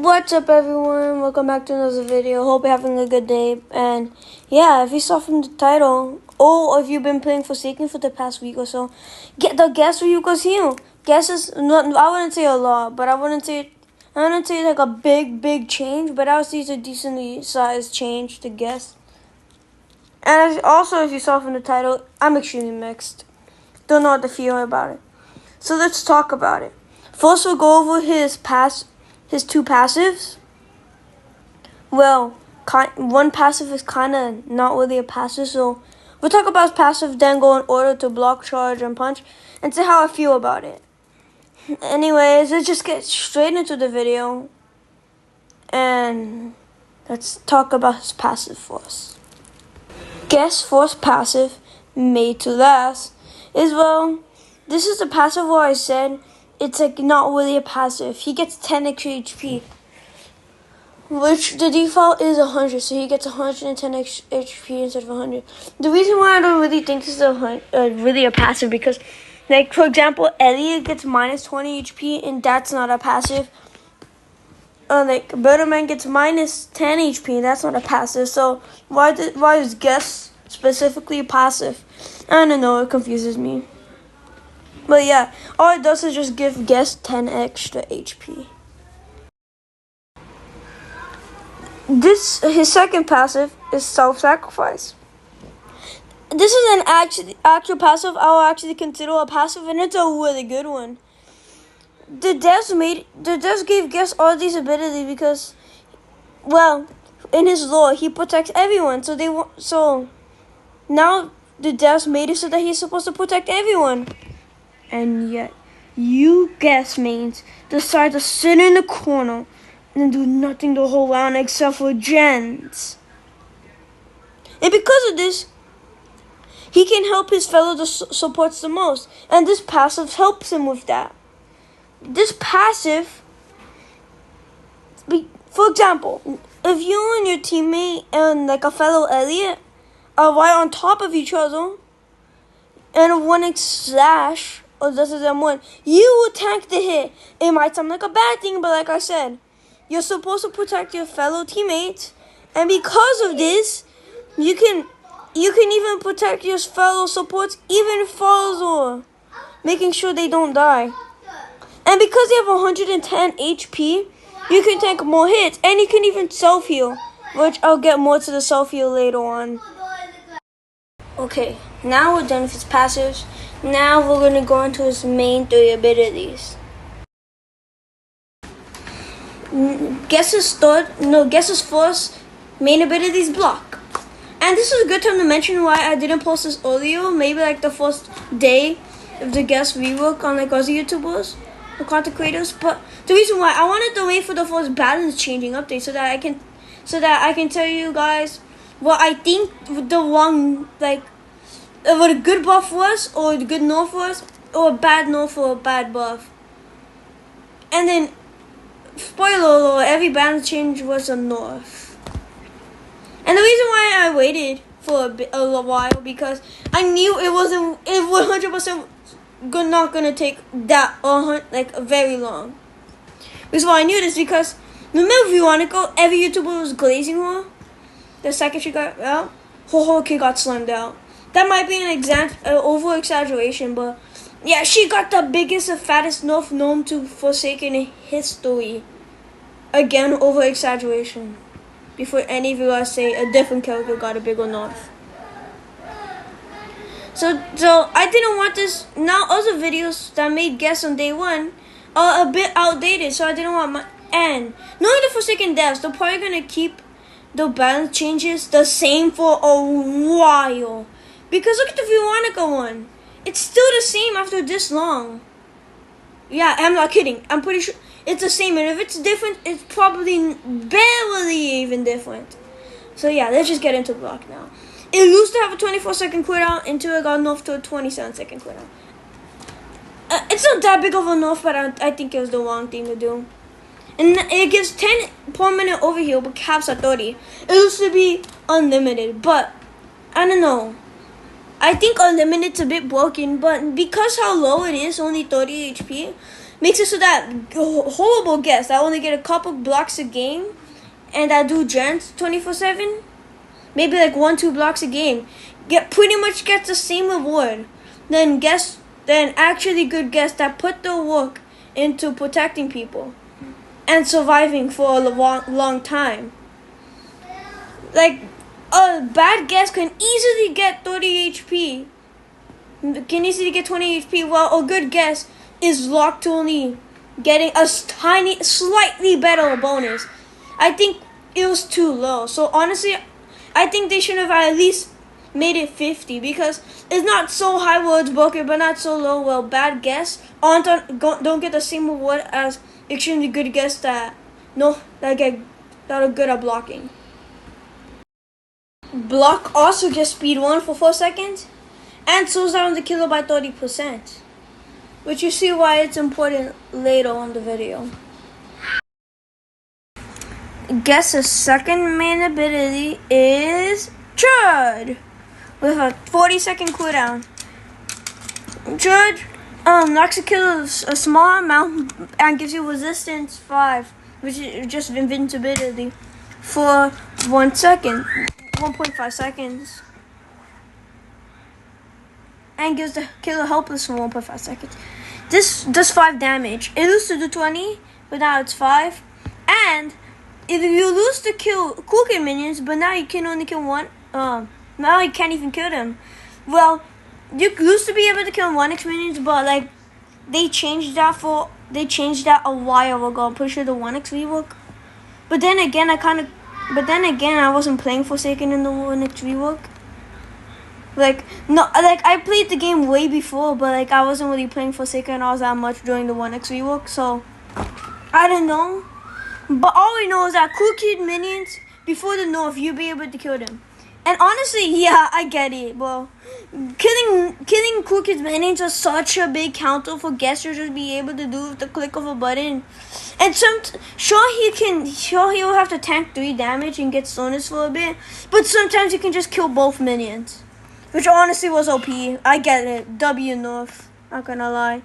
What's up, everyone? Welcome back to another video. Hope you're having a good day. And yeah, if you saw from the title, or if you've been playing Forsaken for the past week or so, get the guess Ryuko's heal. Guesses, not, I wouldn't say a lot, but I wouldn't say like a big change, but I would say it's a decently sized change to guess. And also, if you saw from the title, I'm extremely mixed. Don't know what to feel about it. So let's talk about it. First, we'll go over his two passives. Well, one passive is kind of not really a passive, so we'll talk about his passive, then go in order to block, charge, and punch, and see how I feel about it. Anyways, let's just get straight into the video, and let's talk about his passive first. Guess Force passive, Made to Last, is, well, this is the passive where I said it's like not really a passive. He gets 10 extra HP, which the default is 100, so he gets 110 HP instead of 100. The reason why I don't really think this is really a passive, because, like, for example, Elliot gets minus 20 HP, and that's not a passive. Like, Birdman gets minus 10 HP, and that's not a passive. So why is Guess specifically passive? I don't know, it confuses me. But yeah, all it does is just give Guess 10 extra HP. His second passive is Self-Sacrifice. This is an actual passive I will actually consider a passive, and it's a really good one. The devs gave Guess all these abilities because, well, in his lore, he protects everyone. So now the devs made it so that he's supposed to protect everyone. And yet, you Guess mains decide to sit in the corner and do nothing the whole round except for gens. And because of this, he can help his fellow supports the most. And this passive helps him with that. This passive, for example, if you and your teammate and like a fellow Elliot are right on top of each other, and one slash or this is M1, you will tank the hit. It might sound like a bad thing, but like I said, you're supposed to protect your fellow teammates, and because of this, you can even protect your fellow supports even further, making sure they don't die. And because you have 110 HP, you can tank more hits, and you can even self-heal, which I'll get more to the self-heal later on. Okay, now we're done with his passives. Now we're going to go into his main 3 abilities. Guess's first main ability is Block. And this is a good time to mention why I didn't post this earlier, maybe like the first day of the Guess rework on like other YouTubers or content creators. But the reason why I wanted to wait for the first balance changing update so that I can tell you guys what I think the wrong, like, what a good buff was, or a good nerf was, or a bad nerf or a bad buff. And then, spoiler alert, every balance change was a nerf. And the reason why I waited for a while, because I knew it was 100% not gonna take that like very long. Reason why I knew this because remember Veronica, every YouTuber was glazing her. The second she got out, her whole kid got slimmed out. That might be an over exaggeration, but yeah, she got the biggest and fattest nerf known to Forsaken in history. Again, over exaggeration. Before any of you guys say a different character got a bigger nerf. So I didn't want this. Now other videos that made Guess on day 1 are a bit outdated, so I didn't want my end. Knowing the Forsaken devs, they're probably gonna keep the balance changes the same for a while. Because look at the Veronica one. It's still the same after this long. Yeah, I'm not kidding. I'm pretty sure it's the same. And if it's different, it's probably barely even different. So yeah, let's just get into Block now. It used to have a 24-second cooldown until it got nerfed to a 27-second cooldown. It's not that big of a nerf, but I think it was the wrong thing to do. And it gives 10 per minute overheal, but caps at 30. It used to be unlimited, but I don't know. I think unlimited's a bit broken, but because how low it is, only 30 HP, makes it so that horrible guess I only get a couple blocks a game, and I do gens 24/7, maybe like 1-2 blocks a game, pretty much gets the same reward than actually good guests that put the work into protecting people and surviving for a long time. Like, a bad guest can easily get 30 HP, can easily get 20 HP, while a good guest is locked to only getting a tiny, slightly better bonus. I think it was too low. So honestly, I think they should have at least made it 50, because it's not so high words bucket, but not so low. Well, bad guests don't get the same reward as extremely good guests that are good at blocking. Block also gets speed 1 for 4 seconds and slows down the killer by 30%, which you see why it's important later on the video. Guess's second main ability is Chud, with a 40-second cooldown. Chud knocks a killer a small amount and gives you resistance 5, which is just invincibility, for 1 second, 1.5 seconds. And gives the killer helpless for 1.5 seconds. This does 5 damage. It used to do 20, but now it's 5. And if you lose to kill cool kid minions, but now you can only kill one, now you can't even kill them. Well, you used to be able to kill 1x minions, but like they changed that a while ago. I'm pretty sure the 1x rework. But then again, I wasn't playing Forsaken in the 1x rework. I played the game way before, but like I wasn't really playing Forsaken all that much during the 1x rework, so I don't know. But all we know is that cool kid minions, before the nerf, you'll be able to kill them. And honestly, yeah, I get it. Well, killing cool kids minions is such a big counter for guests to just be able to do with the click of a button. And he'll have to tank 3 damage and get slowness for a bit, but sometimes you can just kill both minions, which honestly was OP. I get it. W nerf. Not gonna lie.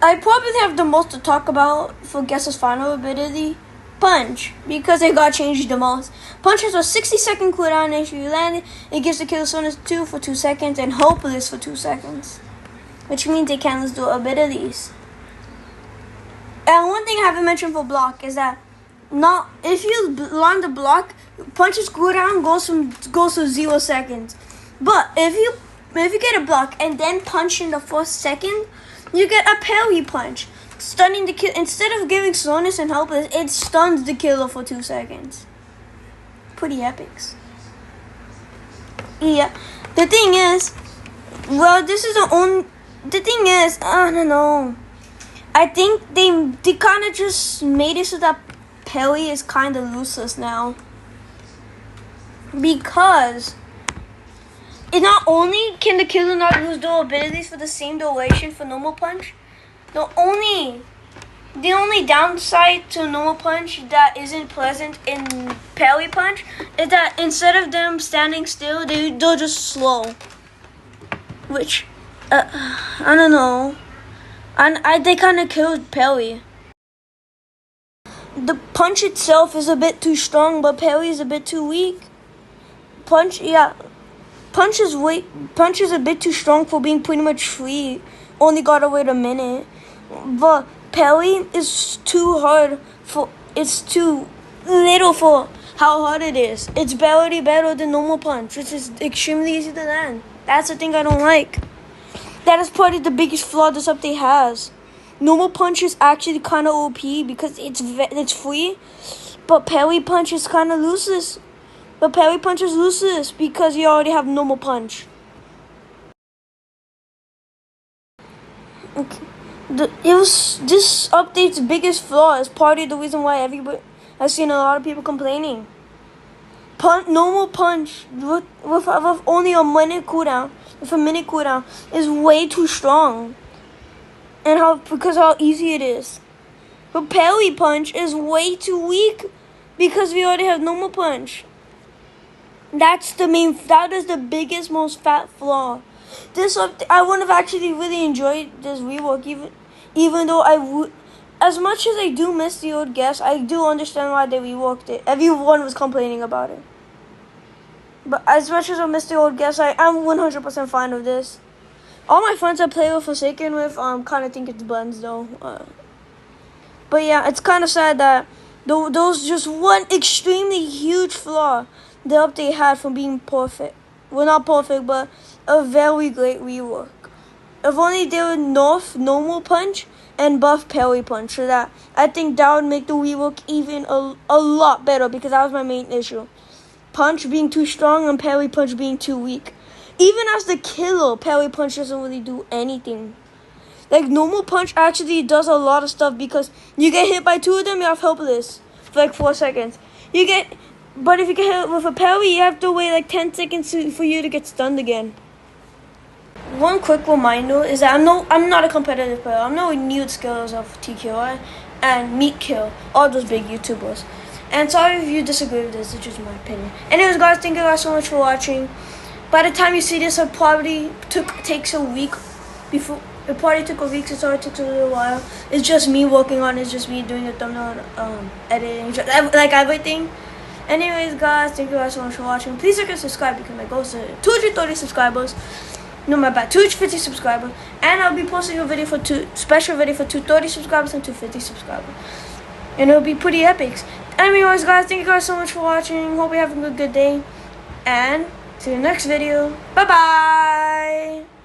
I probably have the most to talk about for Guess's final ability, Punch, because it got changed the most. Punch has a 60-second cooldown, and if you land it gives the killer slowness 2 for 2 seconds and hopeless for 2 seconds, which means they can't do abilities. And one thing I haven't mentioned for block is that if you learn the block, Punch's cooldown goes to 0 seconds. But if you get a block and then punch in the first second, you get a parry punch, stunning the killer. Instead of giving slowness and helpless, it stuns the killer for 2 seconds. Pretty epics. Yeah. The thing is, I don't know. I think they kind of just made it so that parry is kind of useless now, because not only can the killer not use dual abilities for the same duration for normal punch, the only downside to normal punch that isn't present in parry punch is that instead of them standing still, they're just slow. Which, I don't know. And they kind of killed parry. The punch itself is a bit too strong, but parry is a bit too weak. Punch is a bit too strong for being pretty much free. Only gotta wait a minute. But parry is too hard it's too little for how hard it is. It's barely better than normal punch, which is extremely easy to land. That's the thing I don't like. That is probably the biggest flaw this update has. Normal punch is actually kind of OP because it's free, but parry punch is kind of useless. But parry punch is useless because you already have normal punch. Okay. This update's biggest flaw is partly the reason why I've seen a lot of people complaining. Normal punch with only a minute cooldown, is way too strong, and because how easy it is. But parry punch is way too weak because we already have normal punch. That is the biggest, most fat flaw. this I wouldn't have actually really enjoyed this rework, even though I would. As much as I do miss the old guess, I do understand why they reworked it. Everyone was complaining about it. But as much as I miss the old guess, I am 100% fine with this. All my friends I play with Forsaken with kind of think it's buns though. But yeah, it's kind of sad that those just one extremely huge flaw the update had from being perfect. Well, not perfect, but a very great rework. If only they would nerf normal punch and buff parry punch, so that I think that would make the rework even a lot better, because that was my main issue. Punch being too strong and parry punch being too weak. Even as the killer, parry punch doesn't really do anything. Like, normal punch actually does a lot of stuff, because you get hit by two of them, you're helpless for like 4 seconds. But if you get hit with a parry, you have to wait like 10 seconds for you to get stunned again. One quick reminder is that I'm not a competitive player. I'm no nude skills of TQI and Meat Kill, all those big YouTubers. And sorry if you disagree with this, it's just my opinion. Anyways, guys, thank you guys so much for watching. By the time you see this, it probably takes a week before. It probably took a week, so sorry it took a little while. It's just me working on it. It's just me doing the thumbnail, editing, like everything. Anyways, guys, thank you guys so much for watching. Please like and subscribe, because my goal is 230 subscribers. No, my bad, 250 subscribers. And I'll be posting a video for special video for 230 subscribers and 250 subscribers. And it'll be pretty epic. Anyways, guys, thank you guys so much for watching. Hope you're having a good day. And see you in the next video. Bye-bye.